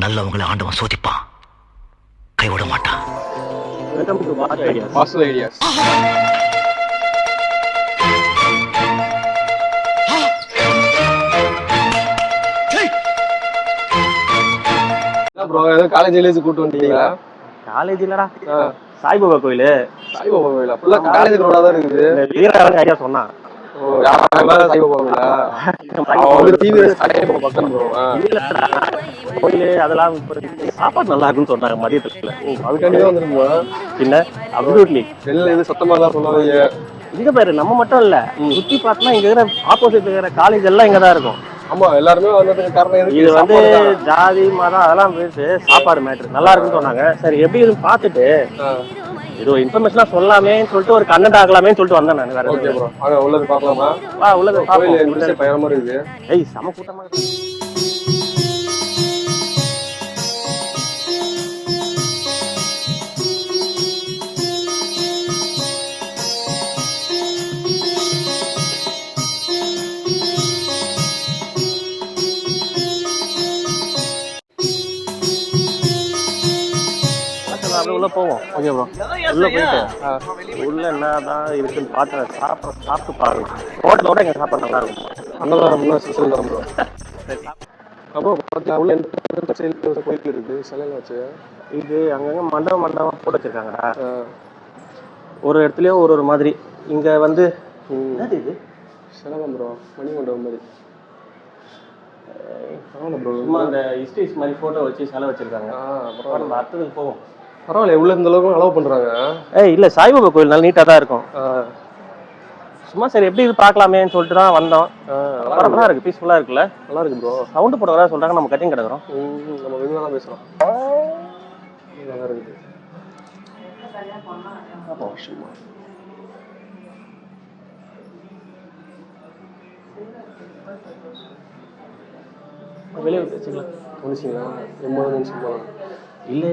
நல்லவங்களை ஆண்டவன் சோதிப்பான், கைவிட மாட்டான். காலேஜ் கூட்டு வந்துட்டீங்களா? காலேஜ் இல்லடா, சாய்பாபா கோயிலு. சாய்பாபா கோயிலா? ஃபுல்லா காலேஜ் ரோடா தான் இருக்குது. வீரன் ஐயா சொன்னான். கோயிலு அதெல்லாம் சாப்பாடு நல்லா இருக்குன்னு சொன்னாங்க மதியத்துல. அதுக்காண்டிதான் வந்துருக்கோம். பின்ன அப்சல்யூட்லி வெளில எது சத்தமா தான் சொல்லாதீங்க. இங்க பேரு நம்ம மட்டும் இல்ல, சுத்தி பார்த்தா இங்க இருக்கிற ஆப்போசிட் இருக்கிற காலேஜ் எல்லாம் இங்கதான் இருக்கும். ஆமா, எல்லாருமே வந்ததுக்கு காரணம் இது வந்து ஜாதி மதம் அதெல்லாம் பேசு, சாப்பாடு மேட்ரு நல்லா இருக்குன்னு சொன்னாங்க. சரி எப்படி இதுன்னு பார்த்துட்டு ஏதோ இன்ஃபர்மேஷனா சொல்லாமேன்னு சொல்லிட்டு ஒரு கண்டென்ட் ஆகலாமேன்னு சொல்லிட்டு வந்தேன் நான். வேற ஓகே ப்ரோ, அங்க உள்ளது பார்க்கலாமா? வா உள்ளது பாப்போம். பயமா இருக்குது. ஏய் சம கூட்டமா இருக்கு. உள்ள போவோம். ஓகே ப்ரோ, உள்ள போயிட்டு உள்ள என்னதான் இருக்குன்னு பார்த்து சாப்பிட்டு பாருங்க. ஹோட்டலோட எங்க சாப்பாடு நல்லா இருக்கும். அன்னதானம் ஸ்பெஷல் தான் ப்ரோ. அப்போ உள்ள கோயில் இருக்கு, சிலையில வச்சு. இது அங்கங்க மண்டபம் போட்டு வச்சிருக்காங்கடா. ஒரு இடத்துலயும் ஒரு மாதிரி. இங்க வந்து என்னது இது? சிலை ப்ரோ, மணி மண்டபம் மாதிரி. சும்மா அந்த ஹிஸ்டரிஸ் மாதிரி போட்டோ வச்சு சிலை வச்சிருக்காங்க. நம்ம அடுத்ததுக்கு போவோம். பரவாயில்ல, உள்ள இந்த அளவுக்கு அலோவ் பண்றாங்க. இல்ல சாய்பாபா கோயில் நல்லா நீட்டா தான் இருக்கும். சும்மா சரி எப்படி இது பார்க்கலாமேன்னு சொல்லிட்டு தான் வந்தோம். நல்லா இருக்கு, பீஸ்ஃபுல்லா இருக்குல்ல? நல்லா இருக்கு ப்ரோ. சவுண்ட் போட வர சொல்றாங்க, நம்ம கட்டிங் கிடக்குறோம். நம்ம வெளியில தான் பேசுறோம். நல்லா இருக்குது. வெளியே வச்சுக்கலாம். முடிச்சிங்களா? 80 நிமிஷம் போகலாம். இல்ல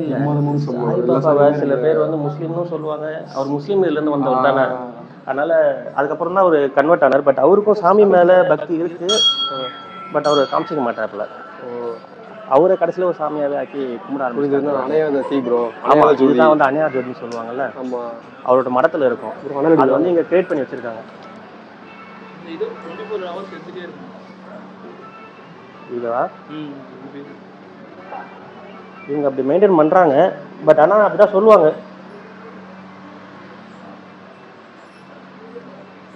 சாய்பாபாவை சில பேர் வந்து முஸ்லீம்னு சொல்லுவாங்க. அவர் முஸ்லீம் இதுல இருந்து வந்தவர் தானே, அதனால அதுக்கப்புறம் தான் அவர் கன்வெர்ட் ஆனார். பட் அவருக்கும் சாமி மேல பக்தி இருக்கு, பட் அவர் காமிச்சிக்க மாட்டார்ல. அவரை கடைசியில ஒரு சாமியாவே ஆக்கி கும்பிட ஆரம்பிச்சிருந்தாங்க. இதுதான் வந்து அணையா ஜோதின்னு சொல்லுவாங்கல்ல. அவரோட மடத்துல இருக்கும். அது வந்து இங்க கிரியேட் பண்ணி வச்சிருக்காங்க. இதுவா இவங்க அப்படி மெயின்டைன் பண்றாங்க. பட் ஆனா அப்படிதான் சொல்லுவாங்க.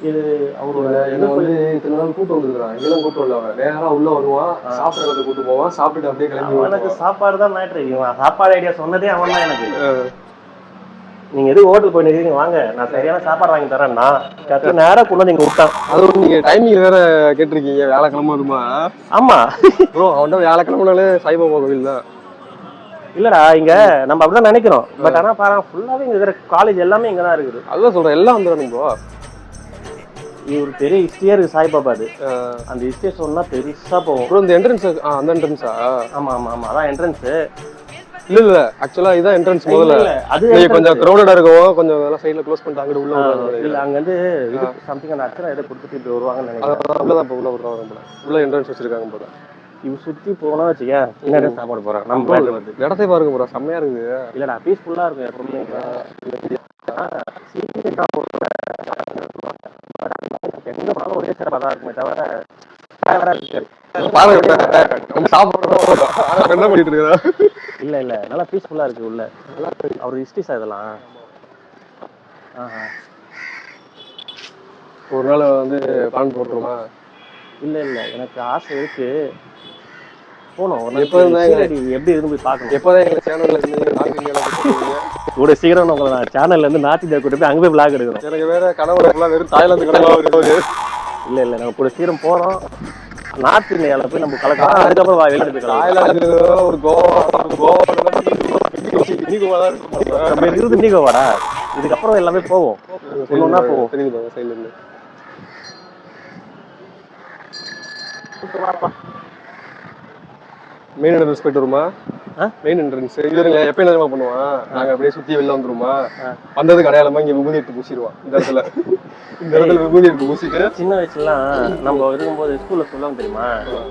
இது அவரோட வந்து இத்தனை நாள் கூட்டம் வந்துருக்கான். இதெல்லாம் கூட்டம் இல்ல, நேரா உள்ள வருவான், சாப்பிட்றத கூட்டு போவான், சாப்பிட்டுட்டு அப்படியே கிளம்பி. எனக்கு சாப்பாடு தான் மேட்ரு. இவன் சாப்பாடு ஐடியா சொன்னதே அவன் தான் எனக்கு. நீங்க எதுவும் ஹோட்டல் போய் நிற்கிறீங்க, வாங்க நான் சரியான சாப்பாடு வாங்கி தரேன்னா நேரா கொண்டு வந்து இங்க விட்டான். அது நீங்க டைமிங் வேற கேட்டிருக்கீங்க, வியாழக்கிழமை வருமா? ஆமா ப்ரோ, அவன்கிட்ட வியாழக்கிழமைனாலே சாய்பாபா கோவில் தான். இல்லடா, இங்க நம்ம அப்படிதான் நினைக்கிறோம். பட் ஆனா பாருங்க, ஃபுல்லாவே இங்க இருக்கிற காலேஜ் எல்லாமே இங்கதான் இருக்குது. அதுதான் சொல்றேன், எல்லாம் வந்துடும். ப்ரோ இது ஒரு பெரிய ஹிஸ்டரியா இருக்கு சாய்பாபா. அது அந்த ஹிஸ்டரி சொன்னா பெருசா போகும். ப்ரோ இந்த என்ட்ரன்ஸ், அந்த என்ட்ரன்ஸா? ஆமா ஆமா ஆமா, அதான் என்ட்ரன்ஸ். இல்ல ஆக்சுவலா இதான் என்ட்ரன்ஸ். முதல்ல அது கொஞ்சம் கிரௌடடா இருக்கும், கொஞ்சம் எல்லாம் சைடுல க்ளோஸ் பண்ணிட்டு அங்க உள்ள வருவாங்க. இல்ல அங்க வந்து இது சம்திங் அந்த அக்ஷரம் எதை கொடுத்துட்டு இப்படி வருவாங்கன்னு நினைக்கிறேன். அவ்வளவுதான். உள்ள வருவாங்க, உள்ள என்ட்ரன்ஸ் வச்சிருக்காங்க போல. இவ சுத்தி போனா வச்சுக்க என்ன சாப்பாடு போறேன். நம்ம இடத்தை பாருங்க ப்ரோ, செம்மையா இருக்குது. இல்லடா, பீஸ்ஃபுல்லா இருக்கும் எப்பவுமே. எங்க போனாலும் ஒரே சிறப்பா தான் இருக்குமே தவிர இல்ல இல்ல நல்லா பீஸ்ஃபுல்லா இருக்கு உள்ள. அவர் ஹிஸ்டரிஸா இதெல்லாம். ஒரு நாள் வந்து பிளான் போட்டுருமா? இல்ல இல்ல, எனக்கு ஆசை இருக்கு போனோம். எப்படி இருந்து போய் பார்க்கணும். எப்போதான் எங்க சேனல்ல கூட சீக்கிரம் உங்களை நான் சேனல்ல இருந்து நார்த் இந்தியா கூட்டு போய் அங்க போய் விளாக் எடுக்கணும். எனக்கு வேற கனவுல வெறும் தாய்லாந்து கனவு. இல்ல இல்ல, நம்ம கூட சீக்கிரம் போறோம் நார்த் இந்தியால போய் நம்ம கலக்கலாம். அதுக்கப்புறம் வெளியில போய் தாய்லாந்து, ஒரு கோவா நம்ம இருந்து நீங்கோவாடா. இதுக்கப்புறம் எல்லாமே போவோம், ஒன்னொன்னா போவோம். தெரியுது சைட்ல இருந்து. மெயின் என்ட்ரன்ஸ் போயிட்டு வருமா? மெயின் என்ட்ரன்ஸ் இது எப்ப என்ன பண்ணுவான், நாங்க அப்படியே சுத்தி வெளில வந்துருமா, வந்ததுக்கு அடையாளமா இங்க விபூதி எடுத்து பூசிடுவான். இந்த இடத்துல விபூதி எடுத்து பூசிட்டு சின்ன வயசுலாம் நம்ம இருக்கும்போது ஸ்கூல்ல சொல்லுவாங்க தெரியுமா,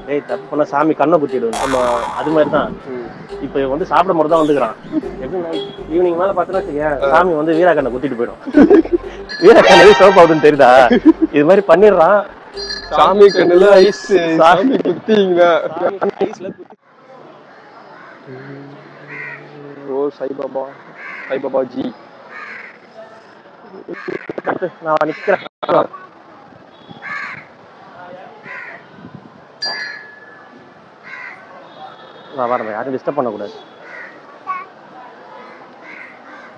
டேய் தப்பு பண்ணா சாமி கண்ணை குத்திடுவோம். நம்ம அது மாதிரிதான் இப்ப இவன் வந்து சாப்பிடும் போது தான் வந்துக்கிறான். எப்படின்னா ஈவினிங் மேல பாத்தீங்கன்னா சாமி வந்து வீராக்கண்ணை குத்திட்டு போயிடும். வீராக்கண்ணே சோப் ஆகுதுன்னு தெரியுதா? இது மாதிரி பண்ணிடுறான். சாமி கண்ணுல ஐஸ், சாமி குத்திங்க. ஓ சாய்பாபா, சாய்பாபா ஜி. நான் நிக்கிறேன். வரேன், யாரும் டிஸ்டர்ப் பண்ணக்கூடாது.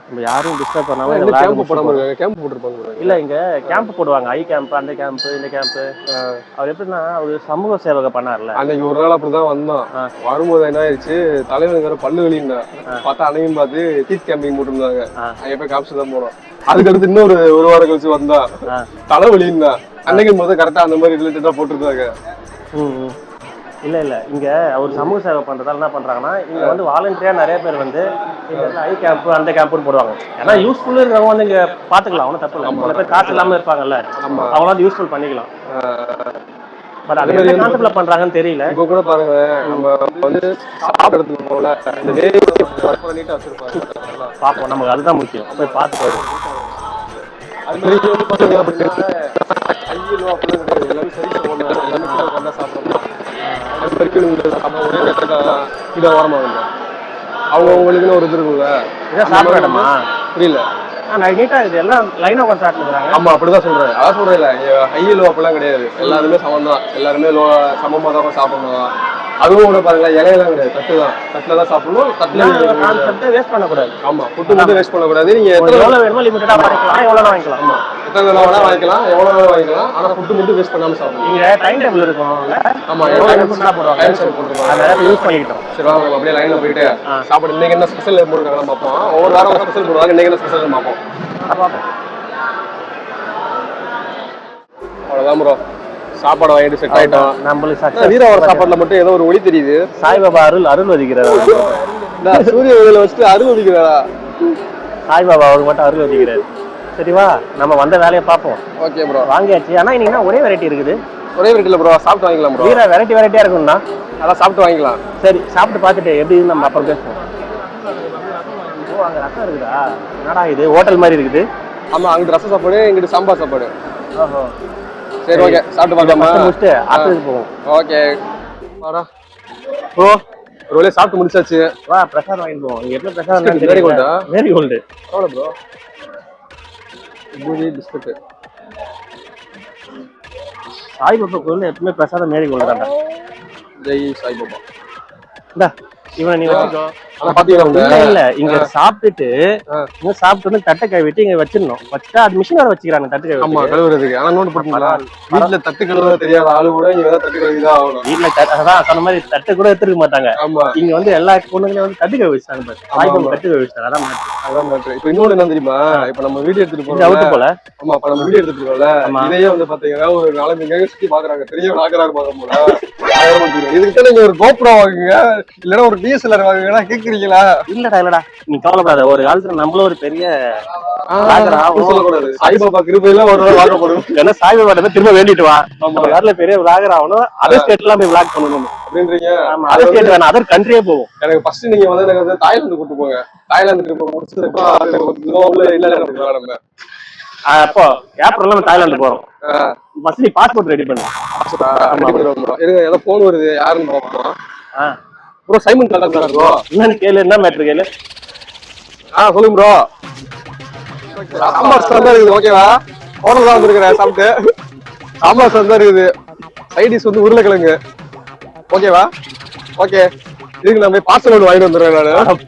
நம்ம யாரும் டிஸ்டர்ப் பண்ணாம கேம்ப் போட்டுருப்பாங்க. இல்ல இங்க கேம்ப் போடுவாங்க, ஐ கேம்ப், அந்த கேம்ப், இந்த கேம்ப். அவர் எப்படின்னா அவர் சமூக சேவகம் பண்ணார்ல. அன்னைக்கு ஒரு நாள் அப்படிதான் வந்தோம். வரும்போது என்ன ஆயிடுச்சு, தலைவனுங்கிற பல்லு வெளியிருந்தா பார்த்தா அன்னையும் பார்த்து டீத் கேம்பிங் போட்டுருந்தாங்க. அங்க போய் காமிச்சு தான் போனோம். அதுக்கடுத்து இன்னொரு ஒரு வாரம் கழிச்சு வந்தா தலை வெளியிருந்தா. அன்னைக்கும் போது கரெக்டா அந்த மாதிரி ரிலேட்டடா போட்டுருந்தாங்க. இல்ல இல்ல இங்க அவர் சமூக சேவை பண்றதால என்ன பண்றாங்கன்னா, இங்க வந்து வாலண்டியரா நிறைய பேர் வந்து ஐ கேம்ப், அந்த கேம்ப்னு போடுவாங்க. ஏன்னா யூஸ்ஃபுல்லா இருக்கிறவங்க வந்து இங்க பாத்துக்கலாம், ஒன்றும் தப்பு இல்லை. சில பேர் காசு இல்லாம இருப்பாங்கல்ல, அவங்கள வந்து யூஸ்ஃபுல் பண்ணிக்கலாம். பட் அது என்ன கான்செப்ட்ல பண்றாங்கன்னு தெரியல. இப்போ கூட பாருங்க, நம்ம வந்து சாப்பிடுறதுக்கு போல இந்த நீட்டா வச்சிருப்பாங்க. பாப்போம், நமக்கு அதுதான் முக்கியம். போய் பார்த்துட்டு வரும். அது மாதிரி வந்து பாத்தீங்க அப்படின்னா ஐயோ அப்படின்னு கிடையாது, எல்லாமே சரி சாப்பிடணும், எல்லாமே கொண்டா சாப்பிடணும். அது வரைக்கும் ஒரே இடத்துல இதை ஓரமாகுங்க. அவங்களுக்குன்னு ஒரு இது இருக்குல்ல, இதான் சாப்பிட இடமா? புரியல. நீட்டா இது எல்லாம் லைனா உட்காந்து சாப்பிட்டுருக்காங்க. ஆமா அப்படிதான் சொல்றேன். அதான் சொல்றேன், இல்ல ஹை லோ அப்படிலாம் கிடையாது, எல்லாருமே சமம் தான். எல்லாருமே சமமா தான் சாப்பிடணும். அதுவும் கூட பாருங்களா, இலையெல்லாம் கிடையாது, தட்டு தான். தட்டுல தான் சாப்பிடணும். தட்டுல வேஸ்ட் பண்ணக்கூடாது. ஆமா, ஃபுட்டு மட்டும் வேஸ்ட் பண்ணக்கூடாது. நீங்க எவ்வளவு வேணுமோ லிமிட்டடா வாங்கிக்கலாம், எவ்வளவு வாங்கிக்கலாம். ஆமா, எத்தனை வேணா வாங்கிக்கலாம், எவ்வளவு வேணா வாங்கிக்கலாம். ஆனா ஃபுட்டு மட்டும் வேஸ்ட் பண்ணாம சாப்பிடணும். இங்க டைம் டேபிள் இருக்கும். ஆமா, யூஸ் பண்ணிக்கிட்டோம். சரி வாங்க, அப்படியே லைன்ல போயிட்டு சாப்பிடு. இன்னைக்கு என்ன ஸ்பெஷல் போடுறாங்கன்னு பார்ப்போம். ஒவ்வொரு வாரம் ஒரு ஸ்பெஷல் போடுவாங்க. இன்னைக்கு என்ன ஸ்பெஷல் பார்ப்போம். அவ்வளவுதான் ப்ரோ, சாப்பாடு வாங்கிட்டு செட் ஆயிட்டோம். நம்மளுக்கு வீரவர சாப்பாடுல மட்டும் ஏதோ ஒரு ஒளி தெரியுது. சாய்பாபா அருள் வதிக்கிறாரா? சூரிய ஒளியில வச்சுட்டு அருள் வதிக்கிறாரா? சாய்பாபா அவருக்கு மட்டும் அருள் வதிக்கிறாரு. சரிவா, நம்ம வந்த வேலையை பார்ப்போம். ஓகே ப்ரோ, வாங்கியாச்சு. ஆனா இன்னைக்கு ஒரே வெரைட்டி இருக்குது. ஒரே வெரைட்டில ப்ரோ, சாப்பிட்டு வாங்கிக்கலாம் ப்ரோ. வீர வெரைட்டியா இருக்கும்னா அதான் சாப்பிட்டு வாங்கிக்கலாம். சரி, சாப்பிட்டு பார்த்துட்டு எப்படி நம்ம அப்புறம் பேசுவோம். ஓ, அங்க ரசம் இருக்குதா? என்னடா இது ஹோட்டல் மாதிரி இருக்குது. ஆமா, அங்கிட்டு ரசம் சாப்பாடு, இங்கிட்டு சாம்பார் சாப்பாடு. ஓஹோ, சரி ஓகே, சாப்பிட்டு பார்க்கலாமா? முடிச்சுட்டு ஆஃபீஸ்க்கு போவோம். ஓகே வாடா ப்ரோ. ஒரு வேளை சாப்பிட்டு முடிச்சாச்சு. வா, பிரசாதம் வாங்கிட்டு போவோம். இங்க எப்படி பிரசாதம்? மேரி கோல்டா? மேரி கோல்டு. எவ்வளோ ப்ரோ? பூரி பிஸ்கட். சாய்பாபா கோயில் எப்பவுமே பிரசாதம் மேரி கோல்டு தான்டா. ஜெய் சாய்பாபா. இந்தா இவனை நீ வச்சுக்கோ. ஆனா பாத்தீங்களா, இல்ல இங்க சாப்பிட்டுட்டு இங்க சாப்பிட்டு தட்டை கழுவிட்டு இங்க வச்சிடணும். வச்சுட்டா அது மிஷின் வேற வச்சுக்கிறாங்க தட்டு கழுவி. ஆமா, கழுவுறதுக்கு. ஆனா நோட் போட்டுங்களா, வீட்டுல தட்டு கழுவ தெரியாத ஆளு கூட இங்க தான் தட்டு கழுவி தான் ஆகணும். வீட்டுல அதான் சொன்ன மாதிரி தட்டை கூட எடுத்துக்க மாட்டாங்க. ஆமா, இங்க வந்து எல்லா பொண்ணுங்களையும் வந்து தட்டு கழுவி வச்சாங்க. சாய்பாபா தட்டு கழுவி வச்சாங்க. அதான் மாற்று. இப்ப இன்னொன்னு என்ன தெரியுமா, இப்ப நம்ம வீடியோ எடுத்துட்டு போல. ஆமா, இப்ப நம்ம வீடியோ எடுத்துட்டு போல, இதையே வந்து பாத்தீங்கன்னா ஒரு 4-5 சுத்தி பாக்குறாங்க. பெரிய நாகராக பாக்க போல. இதுக்கு நீங்க ஒரு கோப்ரோ வாங்குங்க, இல்லன்னா ஒரு டிஎஸ்எல்ஆர் வாங்குங்கன்னா கேக்குறீங்களா? இல்லடா, நீ கவலைப்படாத. ஒரு காலத்துல நம்மளும் ஒரு பெரிய சொல்லக்கூடாது. சாய்பாபா கிருபையில ஒரு நாள் வாங்கப்படும். ஏன்னா சாய்பாபா திரும்ப வேண்டிட்டு வா. நம்ம காலத்துல பெரிய விளாகர் ஆகணும். அதர் ஸ்டேட் எல்லாம் போய் விளாக் பண்ணணும் அப்படின்றீங்க. அதர் ஸ்டேட் வேணாம், அதர் கண்ட்ரியே போவோம். எனக்கு ஃபர்ஸ்ட் நீங்க வந்து எனக்கு வந்து தாய்லாந்து கூட்டு போங்க. தாய்லாந்து ட்ரிப் முடிச்சதுக்கு இல்ல அப்போ ஏப்ரல் நம்ம தாய்லாந்து போறோம். ஃபர்ஸ்ட் நீ பாஸ்போர்ட் ரெடி பண்ணு. இருங்க, ஏதோ போன் வருது, யாருன்னு பாப்போம். Bro Simon contact bro. என்னன்னு கேளு, என்ன மேட்டர் கேளு. சொல்லுங்க ப்ரோ. சாம்பார் சாதம் இருக்குது, ஓகேவா? ஹோட்டல் தான் வந்துருக்கிறேன் சாப்பிட்டு. சாம்பார் சாதம் தான் இருக்குது. சைடிஷ் வந்து உருளைக்கிழங்கு, ஓகேவா? ஓகே, இதுக்கு நான் போய் பார்சல் ஒன்று வாங்கிட்டு வந்துடுறேன்.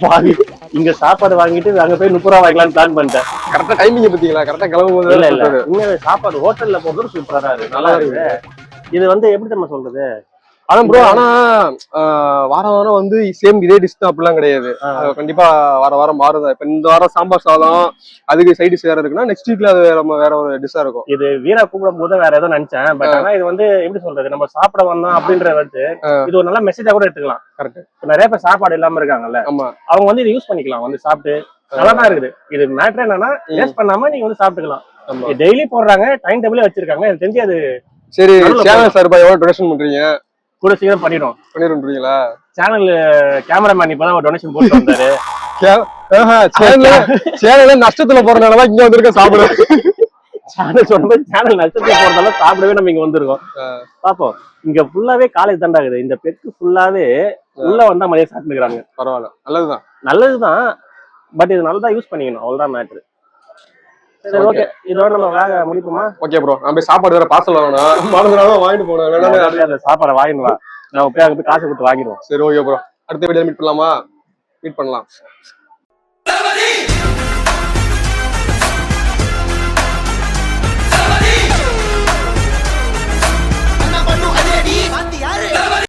நான் இங்க சாப்பாடு வாங்கிட்டு அங்க போய் 30 ரூபா வாங்கலாம்னு பிளான் பண்ணிட்டேன். கரெக்டா டைமிங் பாத்தீங்களா? கரெக்டா கிளம்பும் போது இல்ல உண்மையாவே சாப்பாடு ஹோட்டல்ல போடுறது சூப்பரா தான் இருக்கு, நல்லா இருக்கு. இது வந்து எப்படி நம்ம சொல்றது, அதான் ப்ரோ. ஆனா வாரம் வாரம் வந்து சேம் இதே டிஷ் தான் அப்படிலாம் கிடையாது. கண்டிப்பா வாரம் மாறுதான். இப்ப இந்த வாரம் சாம்பார் சாதம், அதுக்கு சைடு டிஷ் வேற இருக்குன்னா நெக்ஸ்ட் வீக்ல அது வேற ஒரு டிஷ்ஷா இருக்கும். இது வீரா கூப்பிடும் போது வேற ஏதோ நினைச்சேன். பட் ஆனா இது வந்து எப்படி சொல்றது, நம்ம சாப்பிட வந்தோம் அப்படின்ற வந்து இது ஒரு நல்ல மெசேஜா கூட எடுத்துக்கலாம். கரெக்ட். நிறைய பேர் சாப்பாடு இல்லாம இருக்காங்கல்ல, அவங்க வந்து இதை யூஸ் பண்ணிக்கலாம், வந்து சாப்பிட்டு நல்லா தான் இருக்குது. இது மேட்டர் என்னன்னா வேஸ்ட் பண்ணாம நீங்க வந்து சாப்பிட்டுக்கலாம். டெய்லி போடுறாங்க, டைம் டேபிளே வச்சிருக்காங்க. எனக்கு தெரிஞ்சு அது சரி. சேனல் சார்பா எவ்வளவு டொனேஷன் பண்றீங்க? கூட சீக்கிரம் பண்ணிடுவோம். பண்ணிடுறீங்களா? சேனல் கேமராமேன் இப்பதான் ஒரு டொனேஷன் போட்டு வந்தாரு. சேனல்ல நஷ்டத்துல போறதுனாலதான் இங்க வந்திருக்க சாப்பிட. சேனல் சொன்னது சேனல் நஷ்டத்துல போறதால சாப்பிடவே நம்ம இங்க வந்திருக்கோம். பாப்போம். இங்க ஃபுல்லாவே காலேஜ் தாண்டாகுது. இந்த பெக்கு ஃபுல்லாவே உள்ள வந்தா மதியம் சாப்பிட்டுக்கிறாங்க. பரவாயில்ல, நல்லதுதான் நல்லதுதான். பட் இது நல்லா யூஸ் பண்ணிக்கணும், அவ்வளவுதான் மேட்ரு. சரி, ஓகே, இதோட நம்ம வேக முடிப்போமா? ஓகே ப்ரோ, நம்ம சாப்பாடு வேற பார்சல் வாங்கணும், மறந்துடாம வாங்கிட்டு போனோம். சாப்பாடை வாங்கிட்டு வா, நம்ம போய் காசு கொடுத்து வாங்கிடுவோம். சரி ஓகே ப்ரோ, அடுத்த வீடியோ மீட் பண்ணலாமா? மீட் பண்ணலாம்.